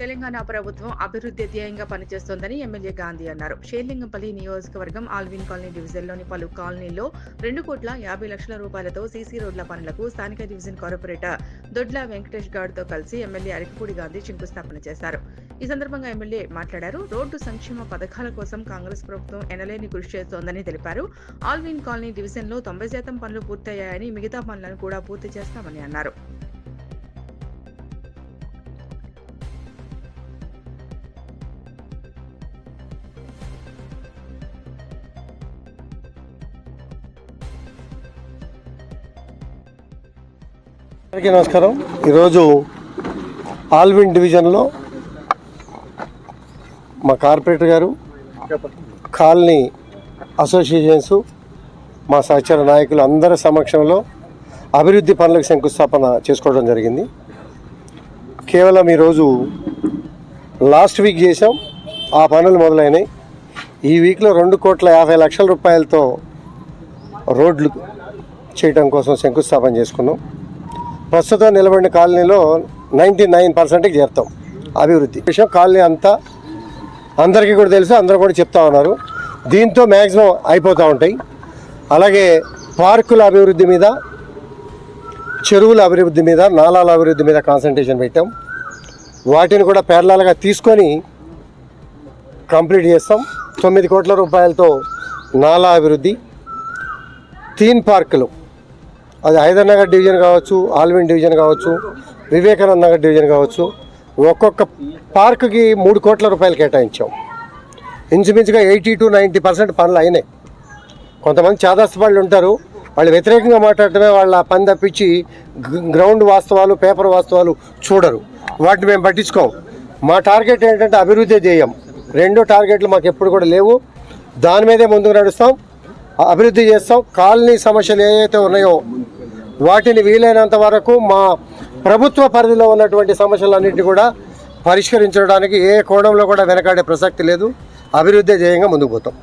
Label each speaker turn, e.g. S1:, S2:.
S1: తెలంగాణ ప్రభుత్వం అభివృద్ధి ధ్యేయంగా పనిచేస్తోందని ఎమ్మెల్యే గాంధీ అన్నారు. షేర్లింగంపల్లి నియోజకవర్గం ఆల్విన్ కాలనీ డివిజన్లోని పలు కాలనీల్లో 2,50,00,000 రూపాయలతో సీసీ రోడ్ల పనులకు స్థానిక డివిజన్ కార్పొరేటర్ దొడ్ల వెంకటేష్ గౌడ్తో కలిసి ఎమ్మెల్యే అరికపూడి గాంధీ శంకుస్థాపన చేశారు. ఈ సందర్భంగా ఎమ్మెల్యే మాట్లాడారు. రోడ్డు సంక్షేమ పథకాల కోసం కాంగ్రెస్ ప్రభుత్వం ఎనలేని కృషి చేస్తోందని తెలిపారు. ఆల్విన్ కాలనీ డివిజన్లో 90% పనులు పూర్తయ్యాయని, మిగతా పనులను కూడా పూర్తి చేస్తామని అన్నారు.
S2: అందరికీ నమస్కారం. ఈరోజు ఆల్విన్ డివిజన్లో మా కార్పొరేటర్ గారు, కాలనీ అసోసియేషన్స్, మా సహచర నాయకులు అందరి సమక్షంలో అభివృద్ధి పనులకు శంకుస్థాపన చేసుకోవడం జరిగింది. కేవలం ఈరోజు లాస్ట్ వీక్ చేసాం, ఆ పనులు మొదలైనవి. ఈ వీక్లో 2,50,00,000 రూపాయలతో రోడ్లు చేయడం కోసం శంకుస్థాపన చేసుకున్నాం. ప్రస్తుతం నిలబడిన కాలనీలో 99%కి చేరుతాం అభివృద్ధి విషయం. కాలనీ అంతా అందరికీ కూడా తెలుసు, అందరూ కూడా చెప్తా ఉన్నారు. దీంతో మ్యాక్సిమం అయిపోతూ ఉంటాయి. అలాగే పార్కుల అభివృద్ధి మీద, చెరువుల అభివృద్ధి మీద, నాలాల అభివృద్ధి మీద కాన్సన్ట్రేషన్ పెట్టాం. వాటిని కూడా ప్యారలల్గా తీసుకొని కంప్లీట్ చేస్తాం. 9 కోట్ల రూపాయలతో నాలా అభివృద్ధి, థీమ్ పార్కులు, అది హైదర్నగర్ డివిజన్ కావచ్చు, ఆల్విన్ డివిజన్ కావచ్చు, వివేకానంద నగర్ డివిజన్ కావచ్చు, ఒక్కొక్క పార్కుకి 3 కోట్ల రూపాయలు కేటాయించాం. ఇంచుమించుగా 80 to 90% పనులు అయినాయి. కొంతమంది చాదస్తపాళ్ళు ఉంటారు, వాళ్ళు వ్యతిరేకంగా మాట్లాడటమే వాళ్ళ పని తప్పించి గ్రౌండ్ వాస్తవాలు, పేపర్ వాస్తవాలు చూడరు. వాటిని మేము పట్టించుకోం. మా టార్గెట్ ఏంటంటే అభివృద్ధి ధ్యేయం. 2 టార్గెట్లు మాకు ఎప్పుడు కూడా లేవు. దాని మీదే ముందుకు నడుస్తాం, అభివృద్ధి చేస్తాం. కాలనీ సమస్యలు ఏవైతే ఉన్నాయో వాటిని వీలైనంత వరకు మా ప్రభుత్వ పరిధిలో ఉన్నటువంటి సమస్యలన్నింటినీ కూడా పరిష్కరించడానికి ఏ కోణంలో కూడా వెనకాడే ప్రసక్తి లేదు. అభివృద్ధి ధ్యేయంగా ముందుకు పోతాం.